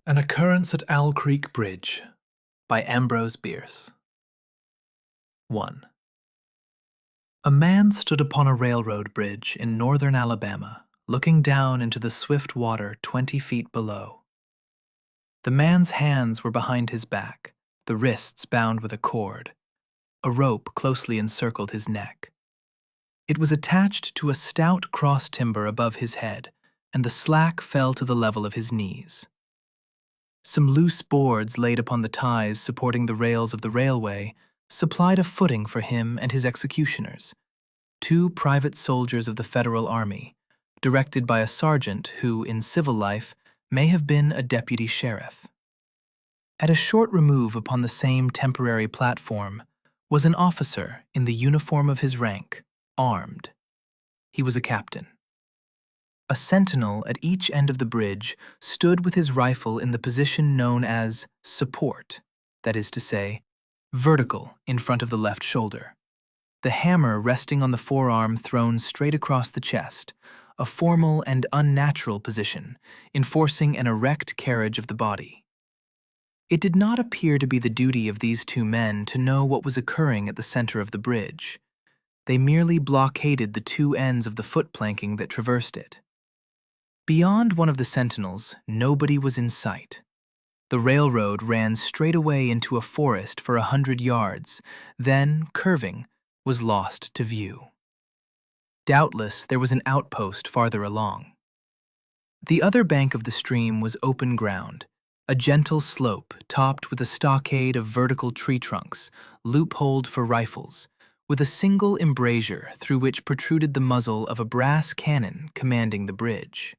An Occurrence at Owl Creek Bridge by Ambrose Bierce. 1. A man stood upon a railroad bridge in northern Alabama, looking down into the swift water 20 feet below. The man's hands were behind his back, the wrists bound with a cord. A rope closely encircled his neck. It was attached to a stout cross timber above his head, and the slack fell to the level of his knees. Some loose boards laid upon the ties supporting the rails of the railway supplied a footing for him and his executioners, 2 private soldiers of the Federal Army, directed by a sergeant who, in civil life, may have been a deputy sheriff. At a short remove upon the same temporary platform was an officer in the uniform of his rank, armed. He was a captain. A sentinel at each end of the bridge stood with his rifle in the position known as support, that is to say, vertical in front of the left shoulder, the hammer resting on the forearm thrown straight across the chest, a formal and unnatural position, enforcing an erect carriage of the body. It did not appear to be the duty of these 2 men to know what was occurring at the center of the bridge. They merely blockaded the 2 ends of the foot planking that traversed it. Beyond one of the sentinels, nobody was in sight. The railroad ran straight away into a forest for 100 yards, then, curving, was lost to view. Doubtless, there was an outpost farther along. The other bank of the stream was open ground, a gentle slope topped with a stockade of vertical tree trunks, loopholed for rifles, with a single embrasure through which protruded the muzzle of a brass cannon commanding the bridge.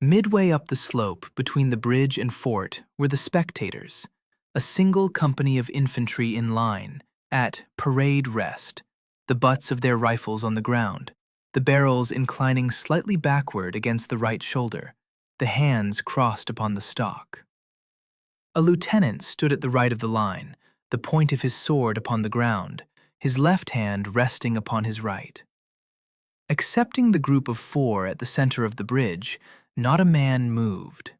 Midway up the slope between the bridge and fort were the spectators, a single company of infantry in line, at parade rest, the butts of their rifles on the ground, the barrels inclining slightly backward against the right shoulder, the hands crossed upon the stock. A lieutenant stood at the right of the line, the point of his sword upon the ground, his left hand resting upon his right. Excepting the group of 4 at the center of the bridge, not a man moved.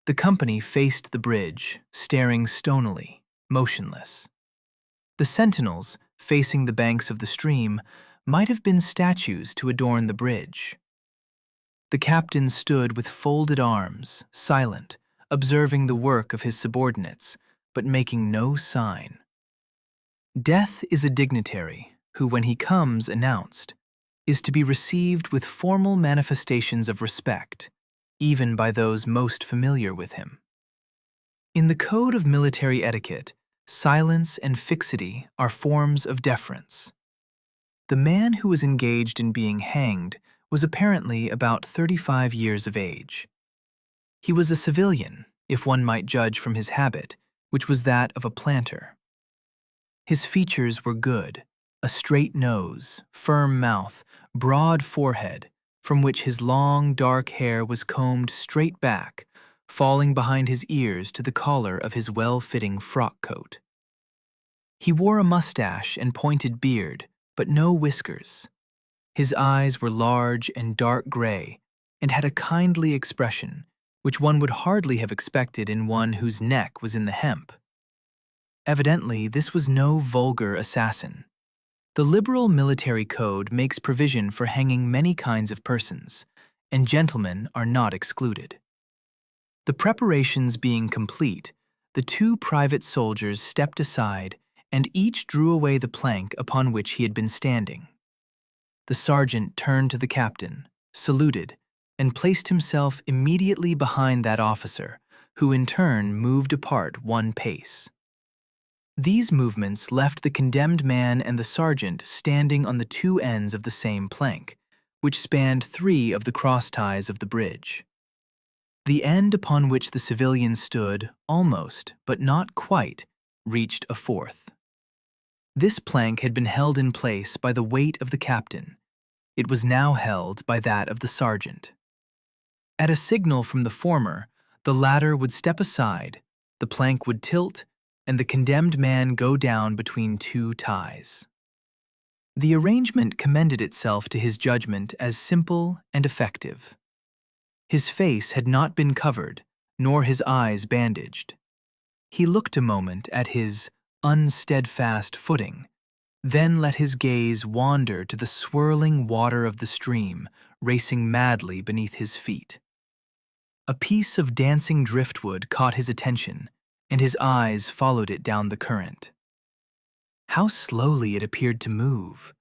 The company faced the bridge, staring stonily, motionless. The sentinels, facing the banks of the stream, might have been statues to adorn the bridge. The captain stood with folded arms, silent, observing the work of his subordinates, but making no sign. Death is a dignitary who, when he comes announced, is to be received with formal manifestations of respect, even by those most familiar with him. In the code of military etiquette, silence and fixity are forms of deference. The man who was engaged in being hanged was apparently about 35 years of age. He was a civilian, if one might judge from his habit, which was that of a planter. His features were good, a straight nose, firm mouth, broad forehead, from which his long, dark hair was combed straight back, falling behind his ears to the collar of his well-fitting frock coat. He wore a mustache and pointed beard, but no whiskers. His eyes were large and dark gray, and had a kindly expression, which one would hardly have expected in one whose neck was in the hemp. Evidently, this was no vulgar assassin. The liberal military code makes provision for hanging many kinds of persons, and gentlemen are not excluded. The preparations being complete, the 2 private soldiers stepped aside and each drew away the plank upon which he had been standing. The sergeant turned to the captain, saluted, and placed himself immediately behind that officer, who in turn moved apart 1 pace. These movements left the condemned man and the sergeant standing on the 2 ends of the same plank, which spanned 3 of the cross ties of the bridge. The end upon which the civilian stood almost, but not quite, reached a 4th. This plank had been held in place by the weight of the captain. It was now held by that of the sergeant. At a signal from the former, the latter would step aside, the plank would tilt, and the condemned man go down between 2 ties. The arrangement commended itself to his judgment as simple and effective. His face had not been covered, nor his eyes bandaged. He looked a moment at his unsteadfast footing, then let his gaze wander to the swirling water of the stream racing madly beneath his feet. A piece of dancing driftwood caught his attention, and his eyes followed it down the current. How slowly it appeared to move!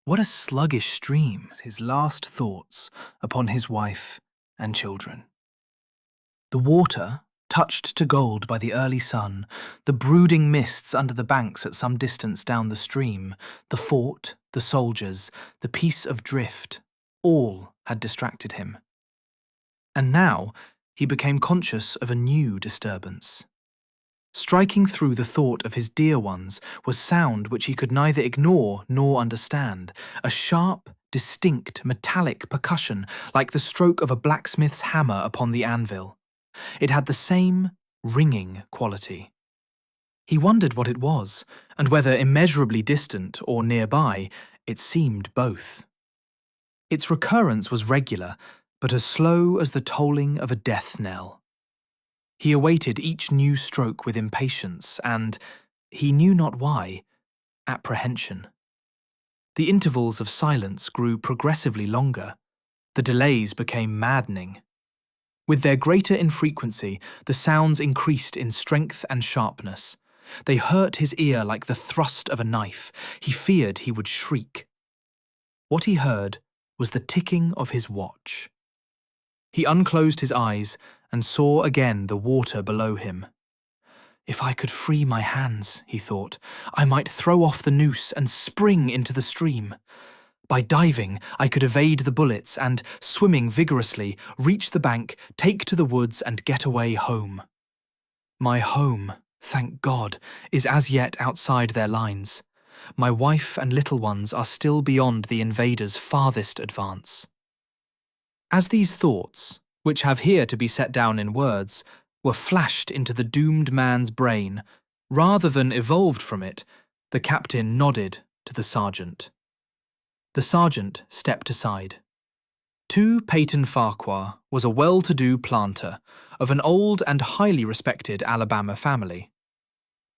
What a sluggish stream! His last thoughts upon his wife and children. The water, touched to gold by the early sun, the brooding mists under the banks at some distance down the stream, the fort, the soldiers, the piece of drift, all had distracted him. And now he became conscious of a new disturbance. Striking through the thought of his dear ones was sound which he could neither ignore nor understand, a sharp, distinct, metallic percussion like the stroke of a blacksmith's hammer upon the anvil. It had the same ringing quality. He wondered what it was, and whether immeasurably distant or nearby, it seemed both. Its recurrence was regular, but as slow as the tolling of a death knell. He awaited each new stroke with impatience and, he knew not why, apprehension. The intervals of silence grew progressively longer. The delays became maddening. With their greater infrequency, the sounds increased in strength and sharpness. They hurt his ear like the thrust of a knife. He feared he would shriek. What he heard was the ticking of his watch. He unclosed his eyes and saw again the water below him. If I could free my hands, he thought, I might throw off the noose and spring into the stream. By diving, I could evade the bullets and, swimming vigorously, reach the bank, take to the woods and get away home. My home, thank God, is as yet outside their lines. My wife and little ones are still beyond the invaders' farthest advance. As these thoughts, which have here to be set down in words, were flashed into the doomed man's brain, rather than evolved from it, the captain nodded to the sergeant. The sergeant stepped aside. Tu Peyton Farquhar was a well-to-do planter of an old and highly respected Alabama family.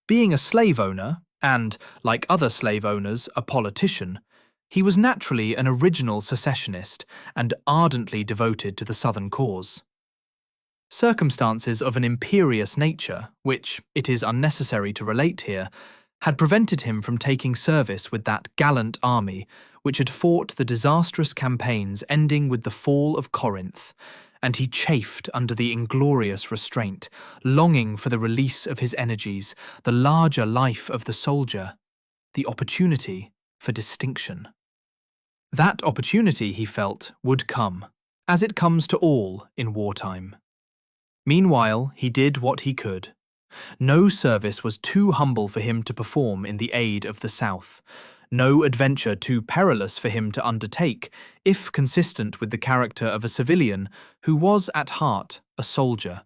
Being a slave owner, and, like other slave owners, a politician, he was naturally an original secessionist and ardently devoted to the Southern cause. Circumstances of an imperious nature, which it is unnecessary to relate here, had prevented him from taking service with that gallant army which had fought the disastrous campaigns ending with the fall of Corinth, and he chafed under the inglorious restraint, longing for the release of his energies, the larger life of the soldier, the opportunity for distinction. That opportunity, he felt, would come, as it comes to all in wartime. Meanwhile, he did what he could. No service was too humble for him to perform in the aid of the South, no adventure too perilous for him to undertake, if consistent with the character of a civilian who was at heart a soldier,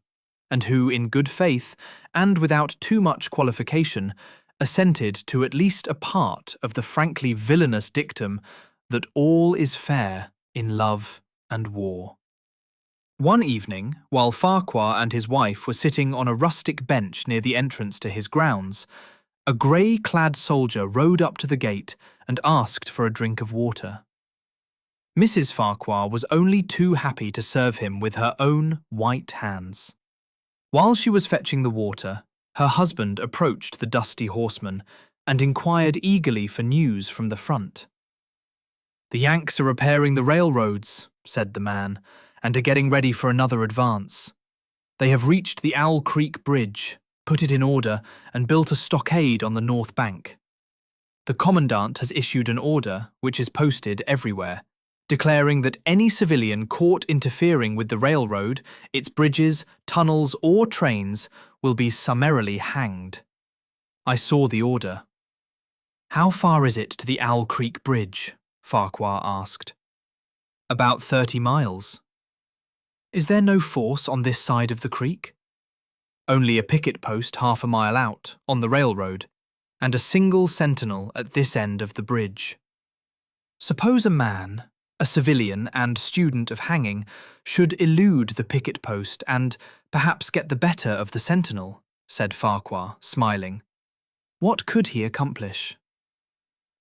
and who, in good faith, and without too much qualification, assented to at least a part of the frankly villainous dictum that all is fair in love and war. One evening, while Farquhar and his wife were sitting on a rustic bench near the entrance to his grounds, a grey-clad soldier rode up to the gate and asked for a drink of water. Mrs. Farquhar was only too happy to serve him with her own white hands. While she was fetching the water, her husband approached the dusty horseman and inquired eagerly for news from the front. "The Yanks are repairing the railroads," said the man, "and are getting ready for another advance. They have reached the Owl Creek Bridge, put it in order, and built a stockade on the north bank. The commandant has issued an order, which is posted everywhere, declaring that any civilian caught interfering with the railroad, its bridges, tunnels, or trains will be summarily hanged. I saw the order." "How far is it to the Owl Creek Bridge?" Farquhar asked. "About 30 miles. "Is there no force on this side of the creek?" "Only a picket post half a mile out, on the railroad, and a single sentinel at this end of the bridge." "Suppose a man, A civilian and student of hanging should elude the picket post and perhaps get the better of the sentinel, said Farquhar, smiling. What could he accomplish?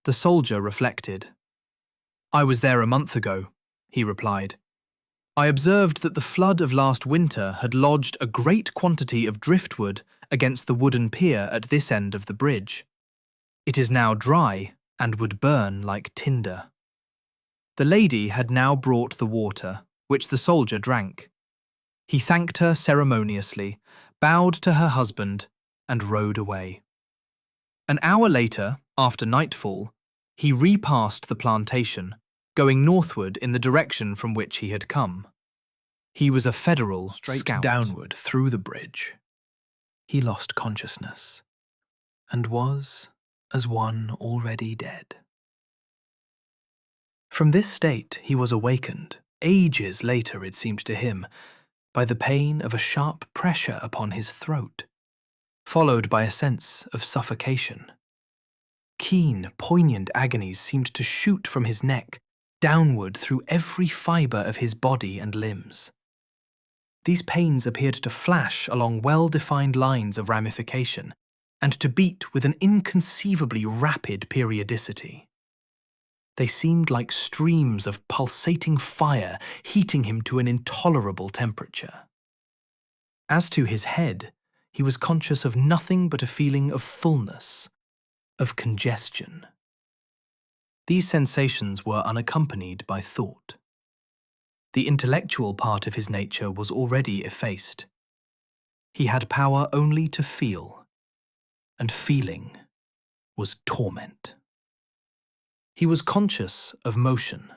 The soldier reflected. I was there a month ago, he replied. I observed that the flood of last winter had lodged a great quantity of driftwood against the wooden pier at this end of the bridge. It is now dry and would burn like tinder. The lady had now brought the water, which the soldier drank. He thanked her ceremoniously, bowed to her husband, and rode away. An hour later, after nightfall, he repassed the plantation, going northward in the direction from which he had come. He was a Federal Straight scout. downward through the bridge. He lost consciousness, and was as one already dead. From this state he was awakened, ages later it seemed to him, by the pain of a sharp pressure upon his throat, followed by a sense of suffocation. Keen, poignant agonies seemed to shoot from his neck, downward through every fibre of his body and limbs. These pains appeared to flash along well-defined lines of ramification, and to beat with an inconceivably rapid periodicity. They seemed like streams of pulsating fire heating him to an intolerable temperature. As to his head, he was conscious of nothing but a feeling of fullness, of congestion. These sensations were unaccompanied by thought. The intellectual part of his nature was already effaced. He had power only to feel, and feeling was torment. He was conscious of motion,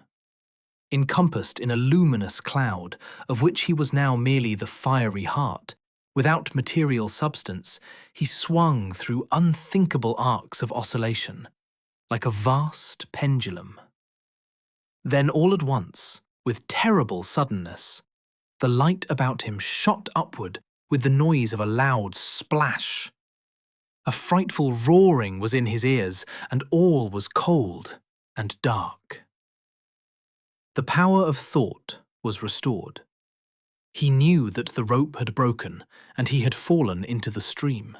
encompassed in a luminous cloud of which he was now merely the fiery heart. Without material substance, he swung through unthinkable arcs of oscillation, like a vast pendulum. Then all at once, with terrible suddenness, the light about him shot upward with the noise of a loud splash. A frightful roaring was in his ears, and all was cold and dark. The power of thought was restored. He knew that the rope had broken, and he had fallen into the stream.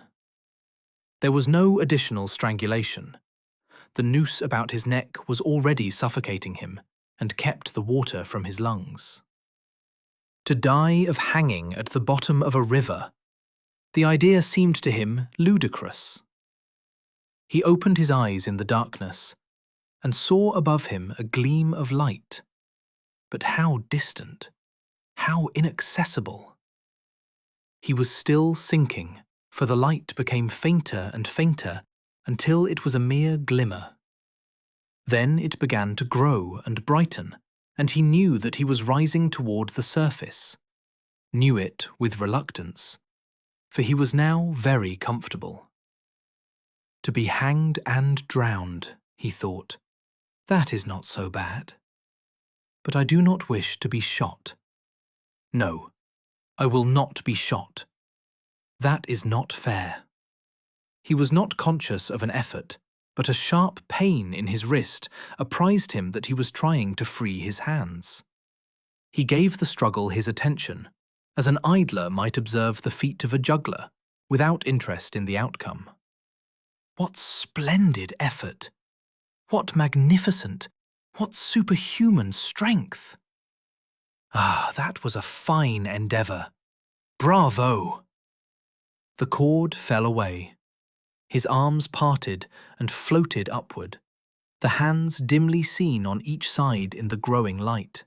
There was no additional strangulation. The noose about his neck was already suffocating him, and kept the water from his lungs. To die of hanging at the bottom of a river, the idea seemed to him ludicrous. He opened his eyes in the darkness, and saw above him a gleam of light. But how distant, how inaccessible! He was still sinking, for the light became fainter and fainter until it was a mere glimmer. Then it began to grow and brighten, and he knew that he was rising toward the surface, knew it with reluctance, for he was now very comfortable. To be hanged and drowned, he thought, that is not so bad. But I do not wish to be shot. No, I will not be shot. That is not fair. He was not conscious of an effort, but a sharp pain in his wrist apprised him that he was trying to free his hands. He gave the struggle his attention, as an idler might observe the feat of a juggler, without interest in the outcome. What splendid effort! What magnificent, what superhuman strength! Ah, that was a fine endeavour. Bravo! The cord fell away. His arms parted and floated upward, the hands dimly seen on each side in the growing light.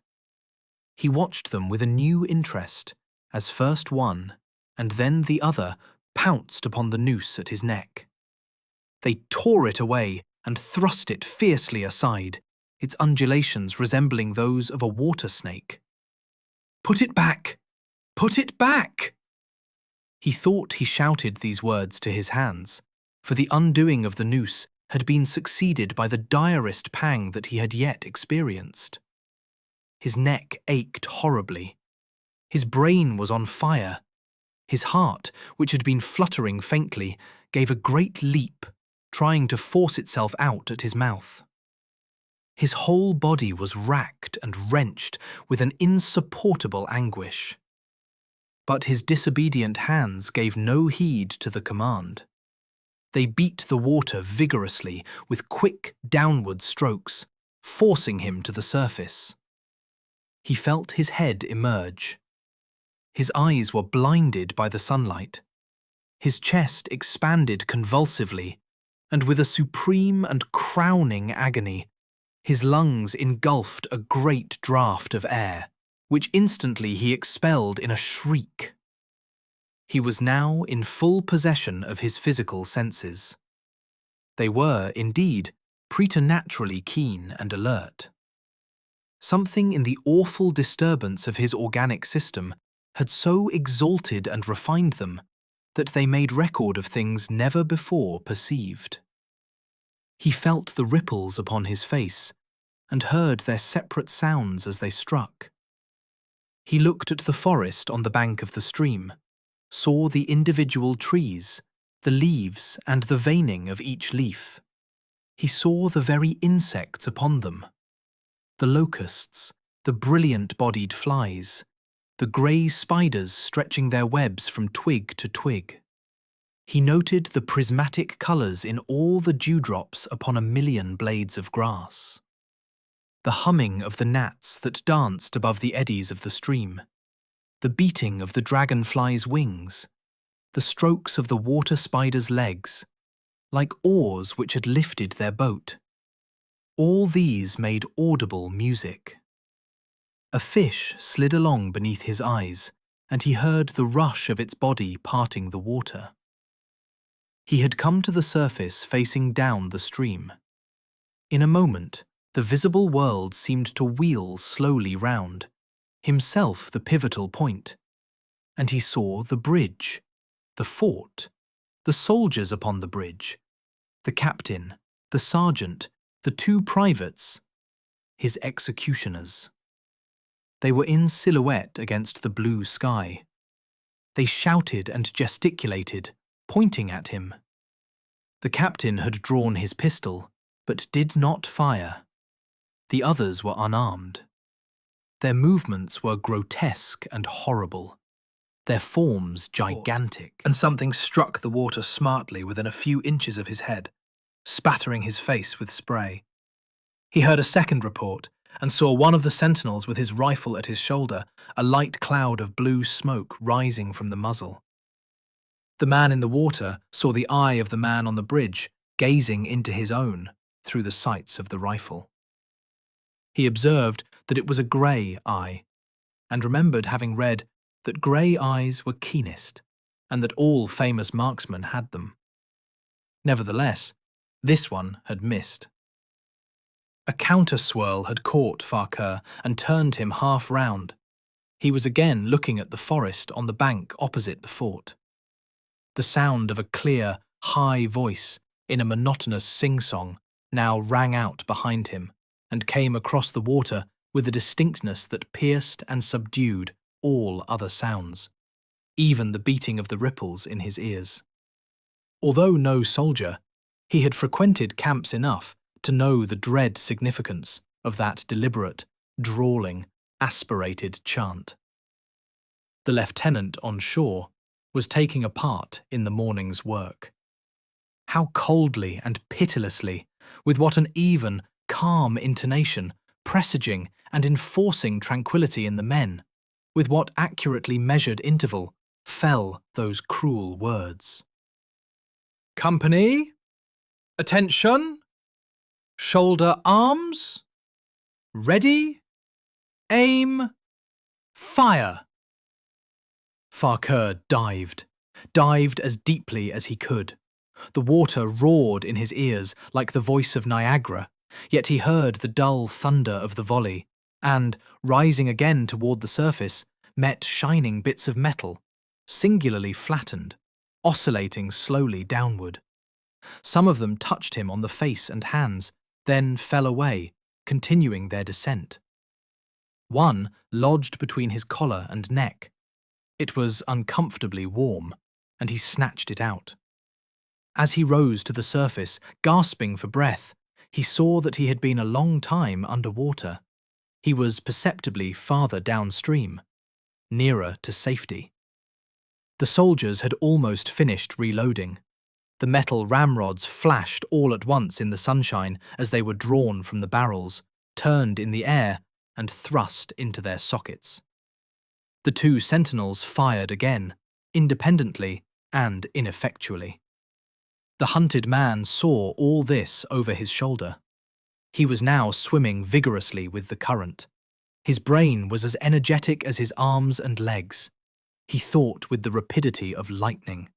He watched them with a new interest, as first one, and then the other, pounced upon the noose at his neck. They tore it away and thrust it fiercely aside, its undulations resembling those of a water snake. "Put it back! Put it back!" He thought he shouted these words to his hands, for the undoing of the noose had been succeeded by the direst pang that he had yet experienced. His neck ached horribly. His brain was on fire. His heart, which had been fluttering faintly, gave a great leap, trying to force itself out at his mouth. His whole body was racked and wrenched with an insupportable anguish. But his disobedient hands gave no heed to the command. They beat the water vigorously with quick downward strokes, forcing him to the surface. He felt his head emerge. His eyes were blinded by the sunlight. His chest expanded convulsively, and with a supreme and crowning agony, his lungs engulfed a great draught of air, which instantly he expelled in a shriek. He was now in full possession of his physical senses. They were, indeed, preternaturally keen and alert. Something in the awful disturbance of his organic system had so exalted and refined them that they made record of things never before perceived. He felt the ripples upon his face and heard their separate sounds as they struck. He looked at the forest on the bank of the stream, saw the individual trees, the leaves and the veining of each leaf. He saw the very insects upon them, the locusts, the brilliant-bodied flies, the grey spiders stretching their webs from twig to twig. He noted the prismatic colours in all the dewdrops upon a million blades of grass, the humming of the gnats that danced above the eddies of the stream, the beating of the dragonfly's wings, the strokes of the water spider's legs, like oars which had lifted their boat. All these made audible music. A fish slid along beneath his eyes, and he heard the rush of its body parting the water. He had come to the surface facing down the stream. In a moment, the visible world seemed to wheel slowly round, himself the pivotal point, and he saw the bridge, the fort, the soldiers upon the bridge, the captain, the sergeant, the two privates, his executioners. They were in silhouette against the blue sky. They shouted and gesticulated, pointing at him. The captain had drawn his pistol, but did not fire. The others were unarmed. Their movements were grotesque and horrible, their forms gigantic. And something struck the water smartly within a few inches of his head, spattering his face with spray. He heard a second report and saw one of the sentinels with his rifle at his shoulder, a light cloud of blue smoke rising from the muzzle. The man in the water saw the eye of the man on the bridge gazing into his own through the sights of the rifle. He observed that it was a grey eye, and remembered having read that grey eyes were keenest, and that all famous marksmen had them. Nevertheless, this one had missed. A counter-swirl had caught Farquhar and turned him half round. He was again looking at the forest on the bank opposite the fort. The sound of a clear, high voice in a monotonous sing-song now rang out behind him and came across the water with a distinctness that pierced and subdued all other sounds, even the beating of the ripples in his ears. Although no soldier, he had frequented camps enough to know the dread significance of that deliberate, drawling, aspirated chant. The lieutenant on shore was taking a part in the morning's work. How coldly and pitilessly, with what an even, calm intonation, presaging and enforcing tranquillity in the men, with what accurately measured interval, fell those cruel words. "Company, attention, shoulder arms, ready, aim, fire!" Farquhar dived as deeply as he could. The water roared in his ears like the voice of Niagara, yet he heard the dull thunder of the volley, and, rising again toward the surface, met shining bits of metal, singularly flattened, oscillating slowly downward. Some of them touched him on the face and hands, then fell away, continuing their descent. One lodged between his collar and neck. It was uncomfortably warm, and he snatched it out. As he rose to the surface, gasping for breath, He saw that he had been a long time underwater. He was perceptibly farther downstream, nearer to safety. The soldiers had almost finished reloading. The metal ramrods flashed all at once in the sunshine as they were drawn from the barrels, turned in the air, and thrust into their sockets. The two sentinels fired again, independently and ineffectually. The hunted man saw all this over his shoulder. He was now swimming vigorously with the current. His brain was as energetic as his arms and legs. He thought with the rapidity of lightning.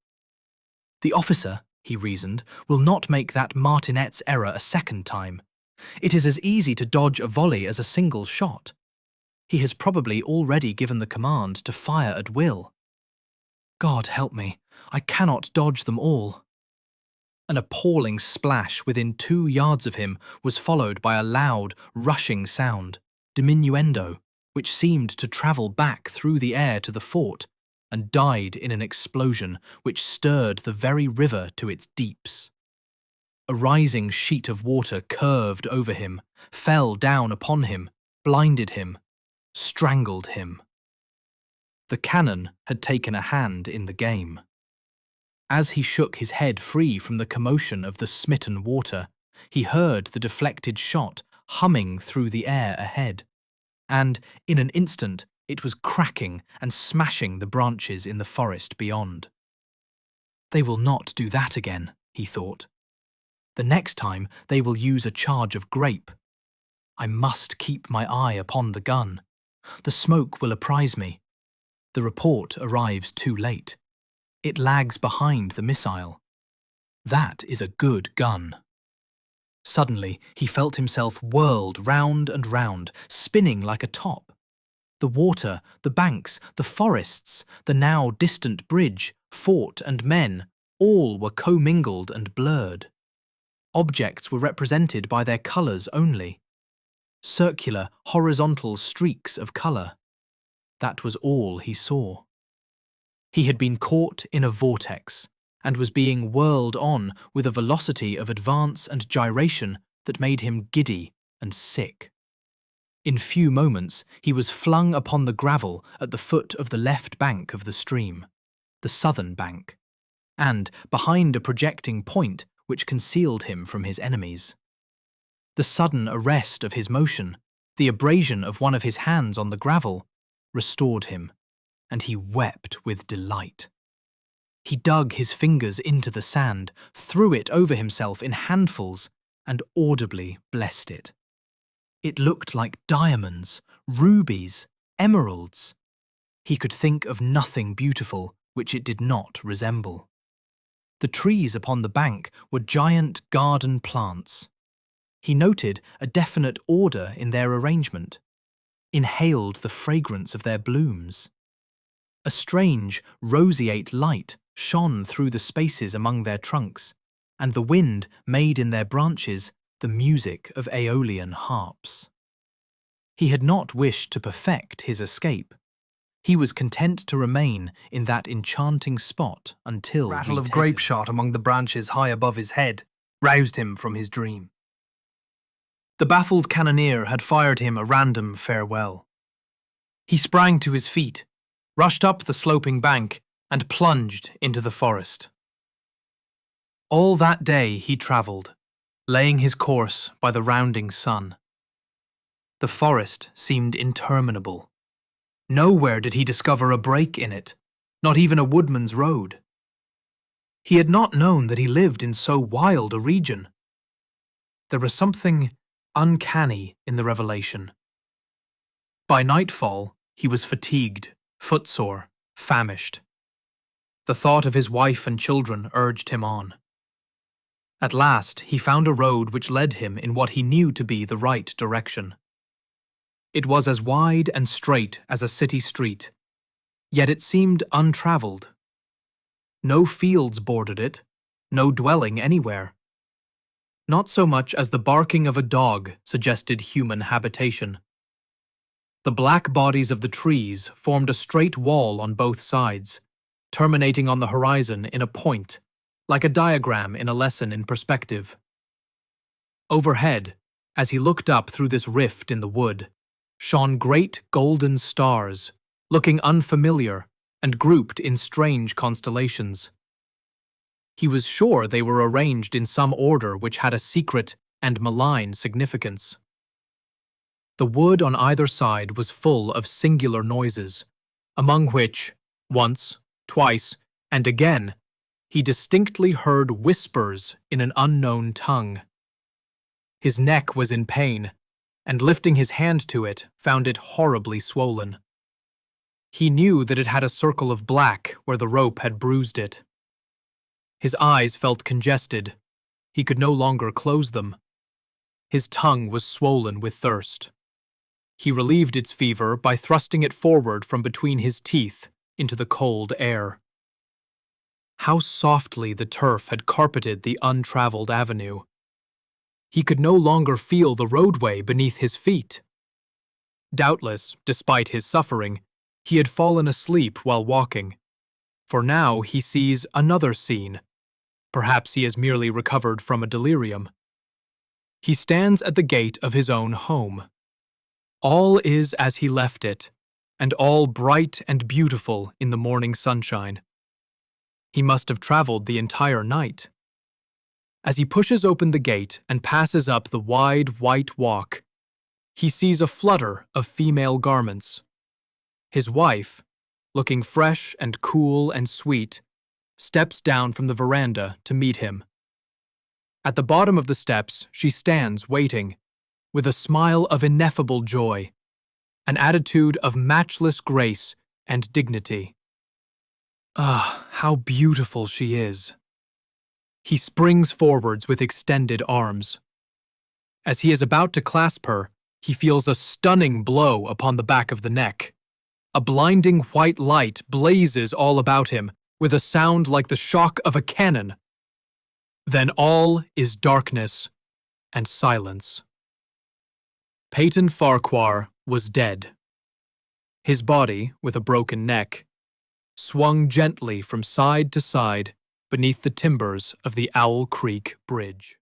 The officer, he reasoned, will not make that martinet's error a second time. It is as easy to dodge a volley as a single shot. He has probably already given the command to fire at will. God help me, I cannot dodge them all. An appalling splash within 2 yards of him was followed by a loud, rushing sound, diminuendo, which seemed to travel back through the air to the fort and died in an explosion which stirred the very river to its deeps. A rising sheet of water curved over him, fell down upon him, blinded him, strangled him. The cannon had taken a hand in the game. As he shook his head free from the commotion of the smitten water, he heard the deflected shot humming through the air ahead, and in an instant it was cracking and smashing the branches in the forest beyond. They will not do that again, he thought. The next time they will use a charge of grape. I must keep my eye upon the gun. The smoke will apprise me. The report arrives too late. It lags behind the missile. That is a good gun. Suddenly, he felt himself whirled round and round, spinning like a top. The water, the banks, the forests, the now distant bridge, fort and men, all were commingled and blurred. Objects were represented by their colours only. Circular, horizontal streaks of colour. That was all he saw. He had been caught in a vortex and was being whirled on with a velocity of advance and gyration that made him giddy and sick. In few moments he was flung upon the gravel at the foot of the left bank of the stream, the southern bank, and behind a projecting point which concealed him from his enemies. The sudden arrest of his motion, the abrasion of one of his hands on the gravel, restored him, and he wept with delight. He dug his fingers into the sand, threw it over himself in handfuls, and audibly blessed it. It looked like diamonds, rubies, emeralds. He could think of nothing beautiful which it did not resemble. The trees upon the bank were giant garden plants. He noted a definite order in their arrangement, inhaled the fragrance of their blooms. A strange, roseate light shone through the spaces among their trunks, and the wind made in their branches the music of Aeolian harps. He had not wished to perfect his escape. He was content to remain in that enchanting spot until Rattle of grape shot among the branches high above his head roused him from his dream. The baffled cannoneer had fired him a random farewell. He sprang to his feet, rushed up the sloping bank, and plunged into the forest. All that day he travelled, laying his course by the rounding sun. The forest seemed interminable. Nowhere did he discover a break in it, not even a woodman's road. He had not known that he lived in so wild a region. There was something uncanny in the revelation. By nightfall, he was fatigued, footsore, famished. The thought of his wife and children urged him on. At last, he found a road which led him in what he knew to be the right direction. It was as wide and straight as a city street, yet it seemed untravelled. No fields bordered it, no dwelling anywhere. Not so much as the barking of a dog suggested human habitation. The black bodies of the trees formed a straight wall on both sides, terminating on the horizon in a point, like a diagram in a lesson in perspective. Overhead, as he looked up through this rift in the wood, shone great golden stars, looking unfamiliar and grouped in strange constellations. He was sure they were arranged in some order which had a secret and malign significance. The wood on either side was full of singular noises, among which, once, twice, and again, he distinctly heard whispers in an unknown tongue. His neck was in pain, and lifting his hand to it, found it horribly swollen. He knew that it had a circle of black where the rope had bruised it. His eyes felt congested. He could no longer close them. His tongue was swollen with thirst. He relieved its fever by thrusting it forward from between his teeth into the cold air. How softly the turf had carpeted the untraveled avenue. He could no longer feel the roadway beneath his feet. Doubtless, despite his suffering, he had fallen asleep while walking, for now he sees another scene. Perhaps he has merely recovered from a delirium. He stands at the gate of his own home. All is as he left it, and all bright and beautiful in the morning sunshine. He must have traveled the entire night. As he pushes open the gate and passes up the wide white walk, he sees a flutter of female garments. His wife, looking fresh and cool and sweet, steps down from the veranda to meet him. At the bottom of the steps, she stands waiting, with a smile of ineffable joy, an attitude of matchless grace and dignity. Ah, how beautiful she is! He springs forwards with extended arms. As he is about to clasp her, he feels a stunning blow upon the back of the neck. A blinding white light blazes all about him, with a sound like the shock of a cannon. Then all is darkness and silence. Peyton Farquhar was dead. His body, with a broken neck, swung gently from side to side beneath the timbers of the Owl Creek Bridge.